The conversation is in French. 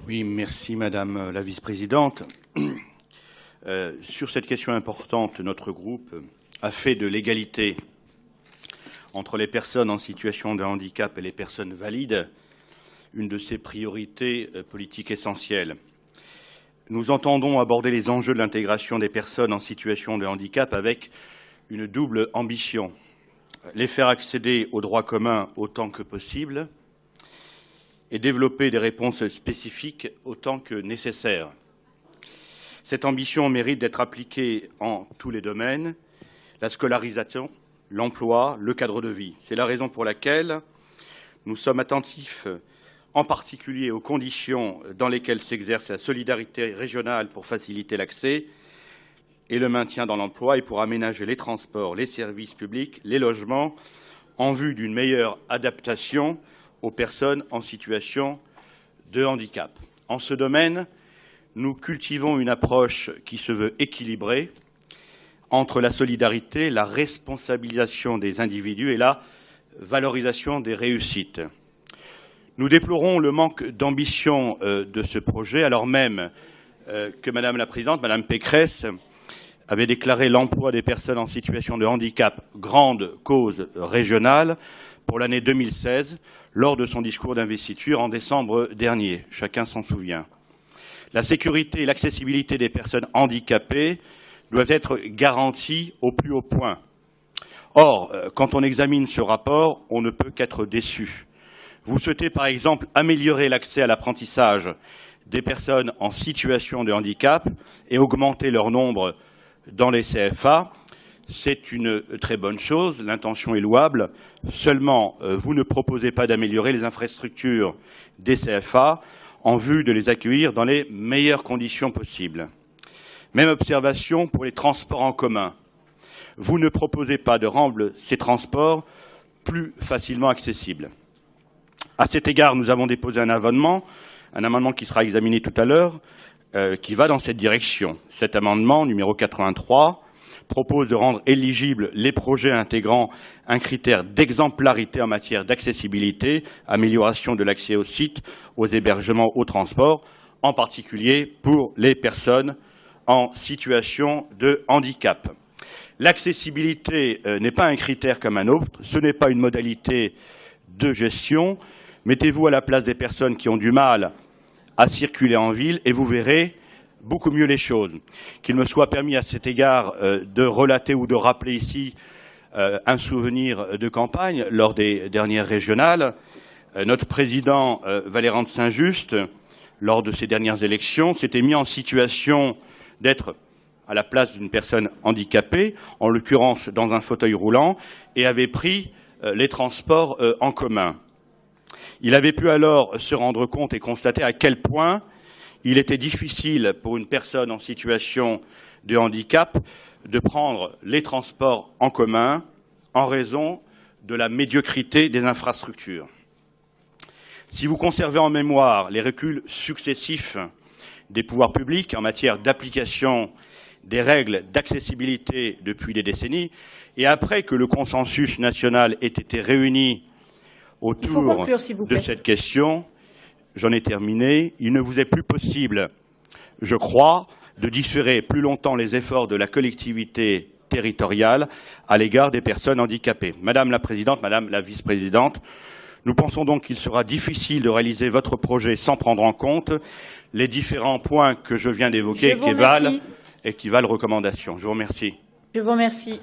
Oui, merci Madame la vice-présidente. Sur cette question importante, notre groupe a fait de l'égalité entre les personnes en situation de handicap et les personnes valides une de ses priorités politiques essentielles. Nous entendons aborder les enjeux de l'intégration des personnes en situation de handicap avec une double ambition. Les faire accéder aux droits communs autant que possible et développer des réponses spécifiques autant que nécessaire. Cette ambition mérite d'être appliquée en tous les domaines, la scolarisation, l'emploi, le cadre de vie. C'est la raison pour laquelle nous sommes attentifs en particulier aux conditions dans lesquelles s'exerce la solidarité régionale pour faciliter l'accès et le maintien dans l'emploi et pour aménager les transports, les services publics, les logements, en vue d'une meilleure adaptation aux personnes en situation de handicap. En ce domaine, nous cultivons une approche qui se veut équilibrée entre la solidarité, la responsabilisation des individus et la valorisation des réussites. Nous déplorons le manque d'ambition de ce projet, alors même que Madame la Présidente, Madame Pécresse, avait déclaré l'emploi des personnes en situation de handicap grande cause régionale pour l'année 2016, lors de son discours d'investiture en décembre dernier. Chacun s'en souvient. La sécurité et l'accessibilité des personnes handicapées doivent être garanties au plus haut point. Or, quand on examine ce rapport, on ne peut qu'être déçu. Vous souhaitez, par exemple, améliorer l'accès à l'apprentissage des personnes en situation de handicap et augmenter leur nombre dans les CFA. C'est une très bonne chose, l'intention est louable. Seulement, vous ne proposez pas d'améliorer les infrastructures des CFA en vue de les accueillir dans les meilleures conditions possibles. Même observation pour les transports en commun. Vous ne proposez pas de rendre ces transports plus facilement accessibles. À cet égard, nous avons déposé un amendement qui sera examiné tout à l'heure, qui va dans cette direction. Cet amendement, numéro 83, propose de rendre éligibles les projets intégrant un critère d'exemplarité en matière d'accessibilité, amélioration de l'accès aux sites, aux hébergements, aux transports, en particulier pour les personnes en situation de handicap. L'accessibilité n'est pas un critère comme un autre, ce n'est pas une modalité de gestion. Mettez-vous à la place des personnes qui ont du mal à circuler en ville et vous verrez beaucoup mieux les choses. Qu'il me soit permis à cet égard de relater ou de rappeler ici un souvenir de campagne lors des dernières régionales. Notre président Valérand de Saint-Just, lors de ces dernières élections, s'était mis en situation d'être à la place d'une personne handicapée, en l'occurrence dans un fauteuil roulant, et avait pris les transports en commun. Il avait pu alors se rendre compte et constater à quel point il était difficile pour une personne en situation de handicap de prendre les transports en commun en raison de la médiocrité des infrastructures. Si vous conservez en mémoire les reculs successifs des pouvoirs publics en matière d'application des règles d'accessibilité depuis des décennies, et après que le consensus national ait été réuni autour de cette question, j'en ai terminé, il ne vous est plus possible, je crois, de différer plus longtemps les efforts de la collectivité territoriale à l'égard des personnes handicapées. Madame la Présidente, Madame la Vice-présidente, nous pensons donc qu'il sera difficile de réaliser votre projet sans prendre en compte les différents points que je viens d'évoquer et qui valent recommandations. Je vous remercie. Je vous remercie.